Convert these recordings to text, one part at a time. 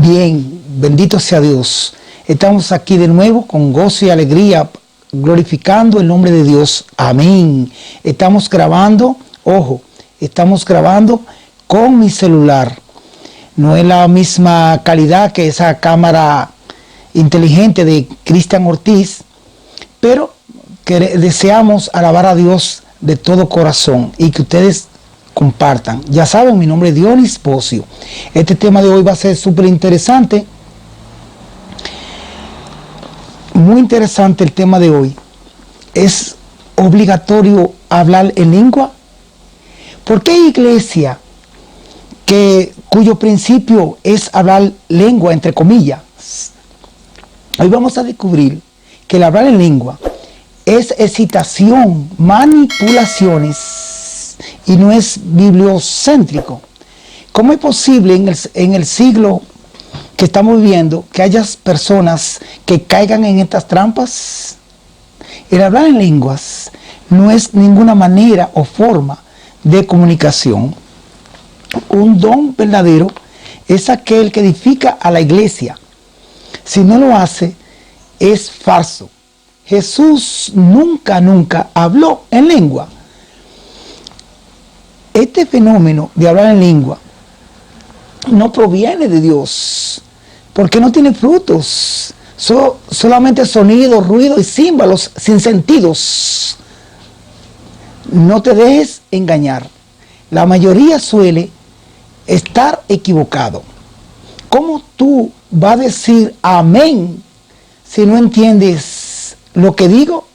Bien, bendito sea Dios. Estamos aquí de nuevo con gozo y alegría, glorificando el nombre de Dios. Amén. Estamos grabando, ojo, estamos grabando con mi celular. No es la misma calidad que esa cámara inteligente de Cristian Ortiz, pero que deseamos alabar a Dios de todo corazón y que ustedes compartan. Ya saben, mi nombre es Dionis Bocio. Este tema de hoy va a ser súper interesante. Muy interesante el tema de hoy. ¿Es obligatorio hablar en lengua? ¿Por qué hay iglesia cuyo principio es hablar lengua, entre comillas? Hoy vamos a descubrir que el hablar en lengua es excitación, manipulaciones y no es bibliocéntrico. ¿Cómo es posible en el siglo que estamos viviendo que haya personas que caigan en estas trampas? El hablar en lenguas no es ninguna manera o forma de comunicación. Un don verdadero es aquel que edifica a la iglesia. Si no lo hace, es falso. Jesús nunca habló en lengua. Este fenómeno de hablar en lengua no proviene de Dios, porque no tiene frutos, solamente sonidos, ruidos y címbalos sin sentidos. No te dejes engañar. La mayoría suele estar equivocado. ¿Cómo tú vas a decir amén si no entiendes lo que digo?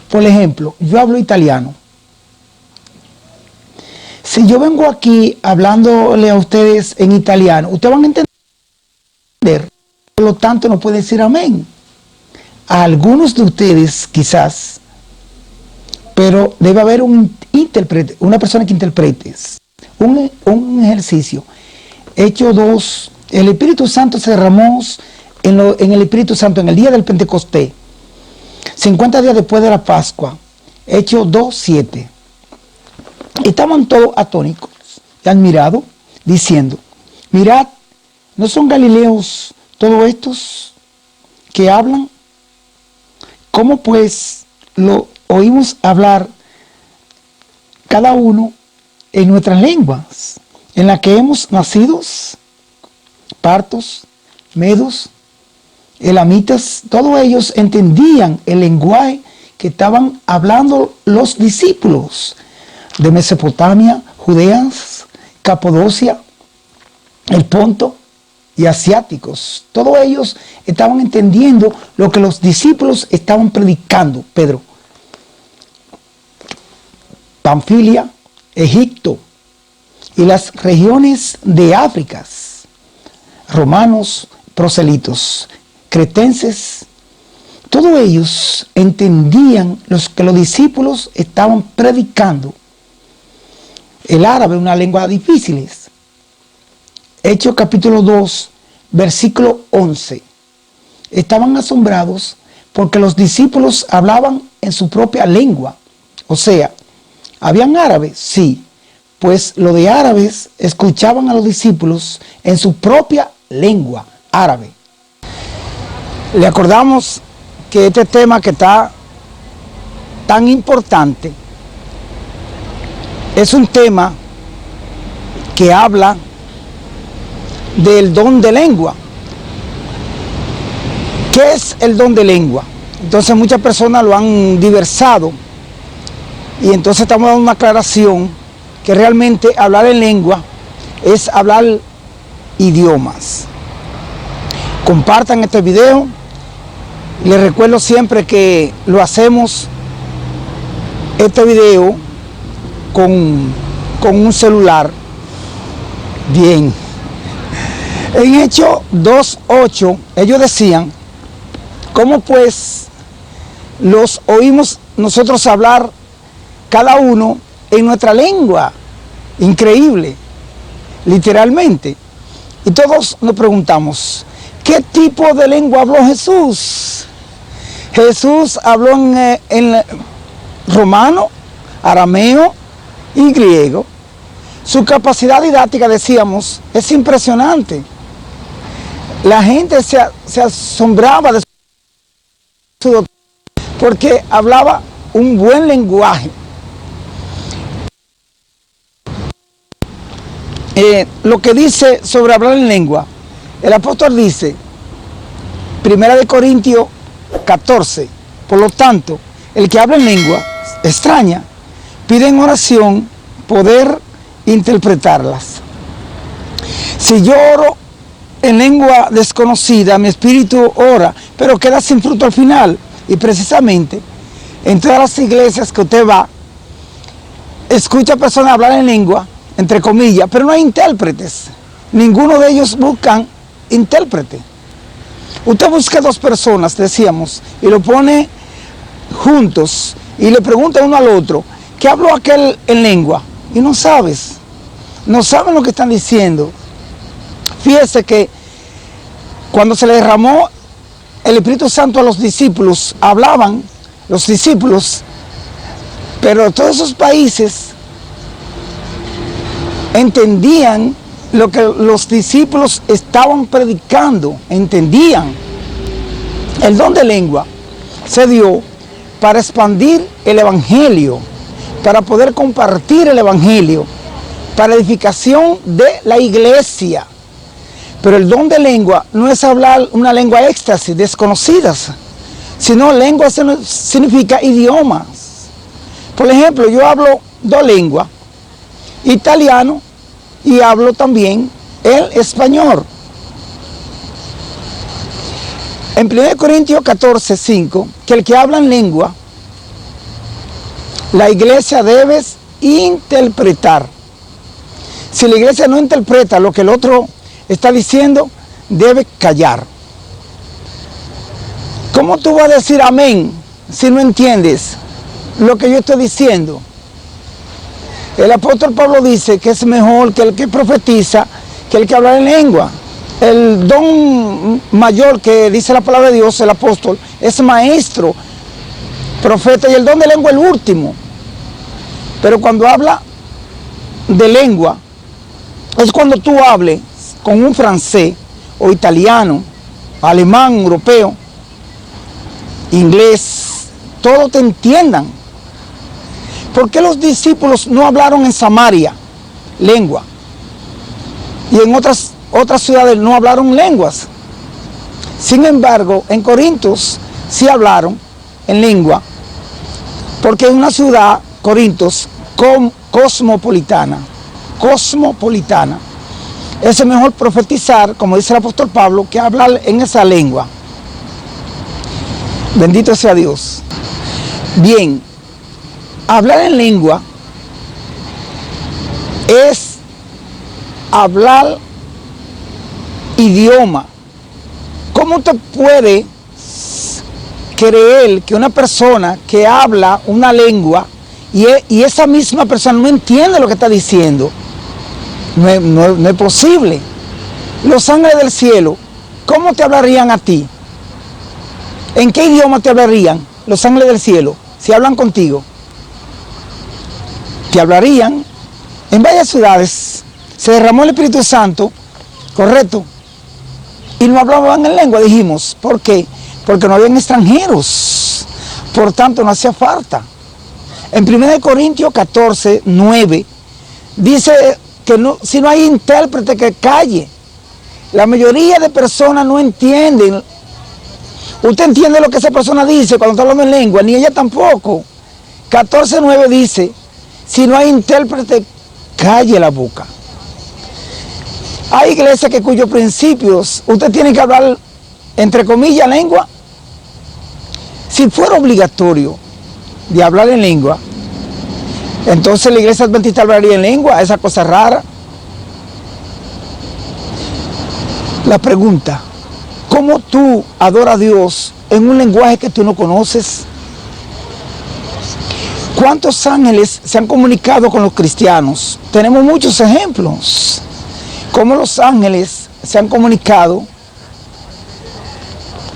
Por ejemplo, yo hablo italiano. Si yo vengo aquí hablándole a ustedes en italiano, ustedes van a entender. Por lo tanto, no puede decir amén. A algunos de ustedes, quizás, pero debe haber un intérprete, una persona que interprete. Un ejercicio. Hechos 2. El Espíritu Santo se derramó en el Espíritu Santo en el día del Pentecostés, 50 días después de la Pascua. Hechos 2:7. Estaban todos atónicos y admirados, diciendo: mirad, ¿no son galileos todos estos que hablan? ¿Cómo pues lo oímos hablar cada uno en nuestras lenguas, en las que hemos nacido? Partos, medos, elamitas, todos ellos entendían el lenguaje que estaban hablando los discípulos de Mesopotamia, Judea, Capadocia, el Ponto y asiáticos. Todos ellos estaban entendiendo lo que los discípulos estaban predicando. Pedro, Panfilia, Egipto y las regiones de África, romanos, proselitos, cretenses, todos ellos entendían lo que los discípulos estaban predicando. El árabe, una lengua difícil. Hechos capítulo 2, versículo 11. Estaban asombrados porque los discípulos hablaban en su propia lengua. O sea, ¿habían árabes? Sí, pues los de árabes escuchaban a los discípulos en su propia lengua árabe. Le acordamos que este tema que está tan importante es un tema que habla del don de lengua. ¿Qué es el don de lengua? Entonces muchas personas lo han diversado y entonces estamos dando una aclaración que realmente hablar en lengua es hablar idiomas. Compartan este video. Les recuerdo siempre que lo hacemos este video con un celular. Bien. En Hechos 2:8 ellos decían: ¿cómo pues los oímos nosotros hablar cada uno en nuestra lengua? Increíble, literalmente. Y todos nos preguntamos: ¿qué tipo de lengua habló Jesús? Jesús habló en romano, arameo y griego. Su capacidad didáctica, decíamos, es impresionante. la gente se asombraba de su doctor porque hablaba un buen lenguaje. Lo que dice sobre hablar en lengua, el apóstol dice, 1 Corintios 14, por lo tanto, el que habla en lengua extraña, pide en oración poder interpretarlas. Si yo oro en lengua desconocida, mi espíritu ora, pero queda sin fruto al final. Y precisamente, en todas las iglesias que usted va, escucha a personas hablar en lengua, entre comillas, pero no hay intérpretes. Ninguno de ellos buscan intérprete. Usted busca dos personas, decíamos, y lo pone juntos y le pregunta uno al otro, ¿qué habló aquel en lengua? Y no sabes, no saben lo que están diciendo. Fíjese que cuando se le derramó el Espíritu Santo a los discípulos, hablaban los discípulos, pero todos esos países entendían lo que los discípulos estaban predicando, entendían. El don de lengua se dio para expandir el evangelio, para poder compartir el evangelio, para edificación de la iglesia. Pero el don de lengua no es hablar una lengua éxtasis, desconocidas, sino lengua significa idiomas. Por ejemplo, yo hablo dos lenguas, italiano y hablo también el español. En 1 Corintios 14, 5, que el que habla en lengua, la iglesia debe interpretar. Si la iglesia no interpreta lo que el otro está diciendo, debe callar. ¿Cómo tú vas a decir amén si no entiendes lo que yo estoy diciendo? El apóstol Pablo dice que es mejor que el que profetiza que el que habla en lengua. El don mayor que dice la palabra de Dios, el apóstol, es maestro, profeta, y el don de lengua el último. Pero cuando habla de lengua, es cuando tú hables con un francés o italiano, alemán, europeo, inglés, todos te entiendan. ¿Por qué los discípulos no hablaron en Samaria lengua? Y en otras ciudades no hablaron lenguas. Sin embargo, en Corintios sí hablaron en lengua, porque es una ciudad, Corintios, cosmopolitana. Es mejor profetizar, como dice el apóstol Pablo, que hablar en esa lengua. Bendito sea Dios. Bien, hablar en lengua es hablar idioma. ¿Cómo usted puede creer que una persona que habla una lengua y esa misma persona no entiende lo que está diciendo? No es posible. Los ángeles del cielo, ¿cómo te hablarían a ti? ¿En qué idioma te hablarían los ángeles del cielo si hablan contigo? Te hablarían. En varias ciudades se derramó el Espíritu Santo, correcto, y no hablaban en lengua, dijimos. ¿Por qué? Porque no habían extranjeros, por tanto no hacía falta. En 1 Corintios 14, 9, dice que no, si no hay intérprete que calle. La mayoría de personas no entienden. Usted entiende lo que esa persona dice cuando está hablando en lengua, ni ella tampoco. 14, 9 dice, si no hay intérprete, calle la boca. Hay iglesias que cuyos principios usted tiene que hablar, entre comillas, lengua. Si fuera obligatorio de hablar en lengua, entonces la iglesia adventista hablaría en lengua, esa cosa rara. La pregunta, ¿cómo tú adoras a Dios en un lenguaje que tú no conoces? ¿Cuántos ángeles se han comunicado con los cristianos? Tenemos muchos ejemplos. Cómo los ángeles se han comunicado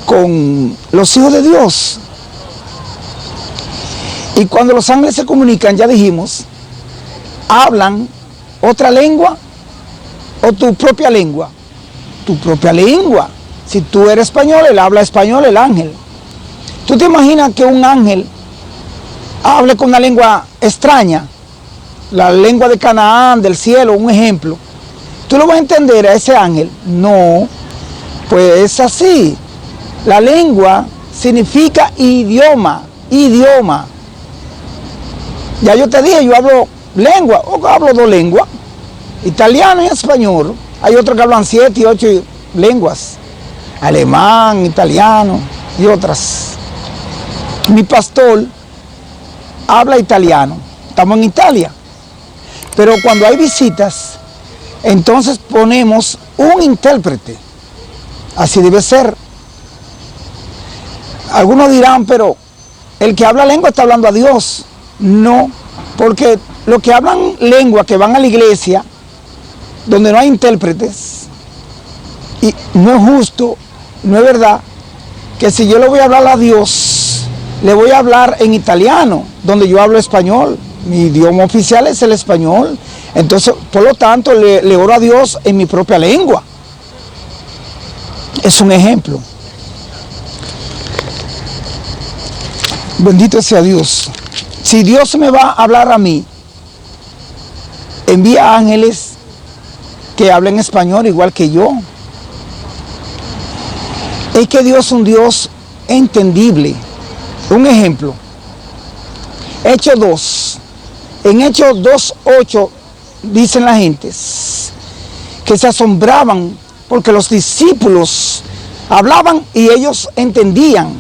con los hijos de Dios. Y cuando los ángeles se comunican, ya dijimos, hablan otra lengua o tu propia lengua. Tu propia lengua. Si tú eres español, él habla español, el ángel. ¿Tú te imaginas que un ángel hable con una lengua extraña? La lengua de Canaán, del cielo, un ejemplo. ¿Tú lo vas a entender a ese ángel? No, pues es así. La lengua significa idioma, idioma. Ya yo te dije, yo hablo lengua, o hablo dos lenguas, italiano y español. Hay otros que hablan 7 y 8 lenguas, alemán, italiano y otras. Mi pastor habla italiano, estamos en Italia, pero cuando hay visitas, entonces ponemos un intérprete, así debe ser. Algunos dirán, pero el que habla lengua está hablando a Dios. No, porque los que hablan lengua, que van a la iglesia, donde no hay intérpretes, y no es justo, no es verdad, que si yo le voy a hablar a Dios, le voy a hablar en italiano, donde yo hablo español. Mi idioma oficial es el español. Entonces, por lo tanto, le oro a Dios en mi propia lengua. Es un ejemplo. Bendito sea Dios. Si Dios me va a hablar a mí, envía ángeles que hablen español igual que yo. Es que Dios es un Dios entendible. Un ejemplo. Hechos 2. En Hechos 2:8 dicen las gentes que se asombraban porque los discípulos hablaban y ellos entendían.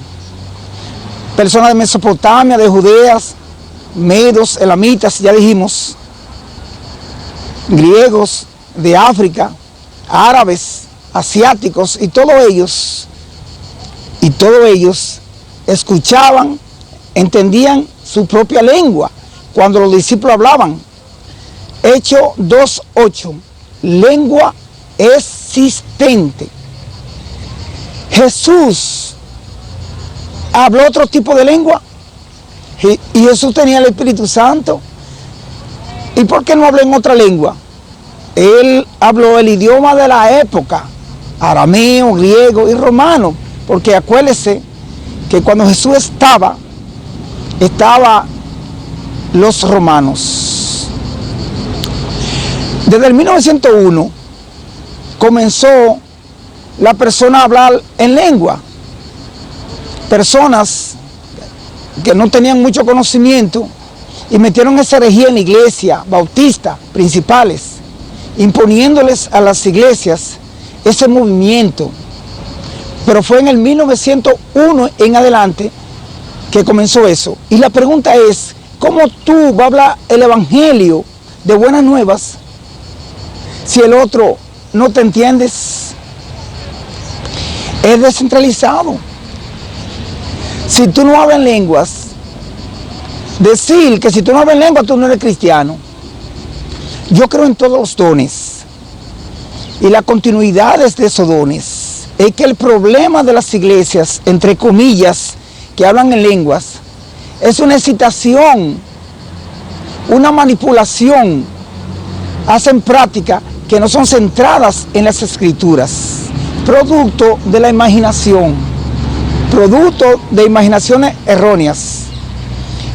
Personas de Mesopotamia, de Judeas, medos, elamitas, ya dijimos, griegos, de África, árabes, asiáticos, y todos ellos escuchaban, entendían su propia lengua cuando los discípulos hablaban. Hechos 2:8, lengua existente. Jesús habló otro tipo de lengua y Jesús tenía el Espíritu Santo. ¿Y por qué no habló en otra lengua? Él habló el idioma de la época, arameo, griego y romano, porque acuérdese que cuando Jesús estaba los romanos. Desde el 1901 comenzó la persona a hablar en lengua. Personas que no tenían mucho conocimiento y metieron esa herejía en la iglesia bautista, principales, imponiéndoles a las iglesias ese movimiento. Pero fue en el 1901 en adelante que comenzó eso. Y la pregunta es, ¿cómo tú vas a hablar el evangelio de buenas nuevas si el otro no te entiendes? Es descentralizado. Si tú no hablas lenguas, decir que si tú no hablas lenguas tú no eres cristiano. Yo creo en todos los dones y la continuidad de esos dones. Es que el problema de las iglesias, entre comillas, que hablan en lenguas, es una excitación, una manipulación. Hacen prácticas que no son centradas en las escrituras, producto de la imaginación, producto de imaginaciones erróneas.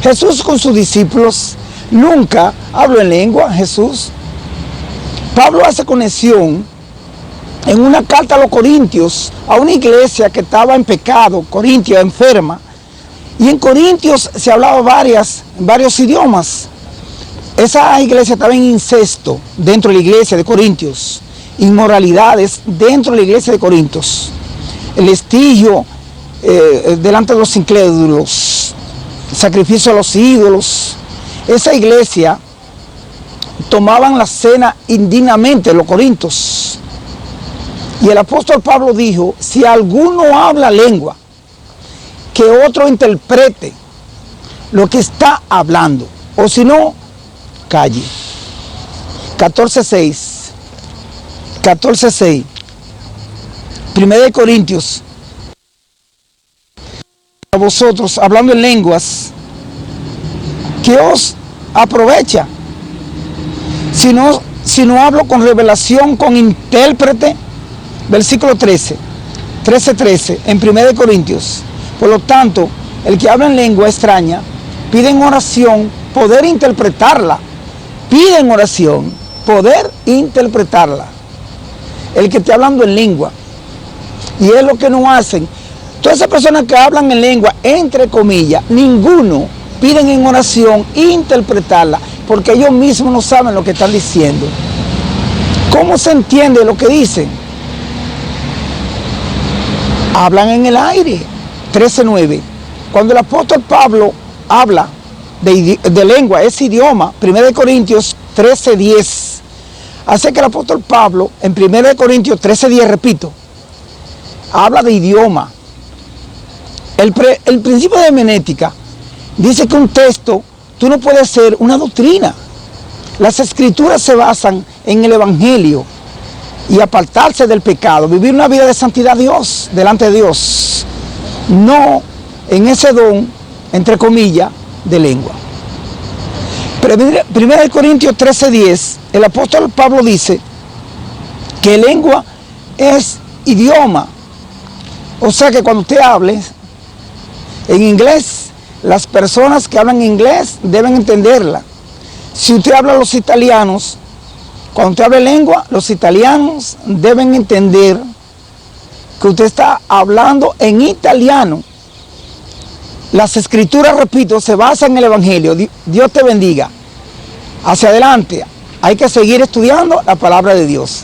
Jesús con sus discípulos nunca habló en lengua. Jesús. Pablo hace conexión en una carta a los Corintios, a una iglesia que estaba en pecado, Corintios, enferma, y en Corintios se hablaba varios idiomas. Esa iglesia estaba en incesto dentro de la iglesia de Corintios, inmoralidades dentro de la iglesia de Corintios, el estigio delante de los incrédulos, sacrificio a los ídolos. Esa iglesia tomaban la cena indignamente los corintios. Y el apóstol Pablo dijo, si alguno habla lengua, que otro interprete lo que está hablando, o si no, calle. 14:6, 1 de Corintios. A vosotros, hablando en lenguas, ¿qué os aprovecha? Si no hablo con revelación, con intérprete. Versículo 13. 13:13 en 1 Corintios. Por lo tanto, el que habla en lengua extraña pide en oración poder interpretarla. Pide en oración poder interpretarla. El que está hablando en lengua. Y es lo que no hacen. Todas esas personas que hablan en lengua, entre comillas, ninguno piden en oración interpretarla, porque ellos mismos no saben lo que están diciendo. ¿Cómo se entiende lo que dicen? Hablan en el aire. 13:9. Cuando el apóstol Pablo habla de lengua, ese idioma, 1 Corintios 13:10, hace que el apóstol Pablo, en 1 Corintios 13:10, repito, habla de idioma. El principio de hermenéutica dice que un texto, tú no puedes ser una doctrina. Las escrituras se basan en el evangelio y apartarse del pecado, vivir una vida de santidad Dios, delante de Dios, no en ese don, entre comillas, de lengua. 1 Corintios 13:10, el apóstol Pablo dice que lengua es idioma. O sea que cuando usted hable en inglés, las personas que hablan inglés deben entenderla. Si usted habla a los italianos, cuando usted habla lengua, los italianos deben entender que usted está hablando en italiano. Las escrituras, repito, se basan en el evangelio. Dios te bendiga. Hacia adelante, hay que seguir estudiando la palabra de Dios.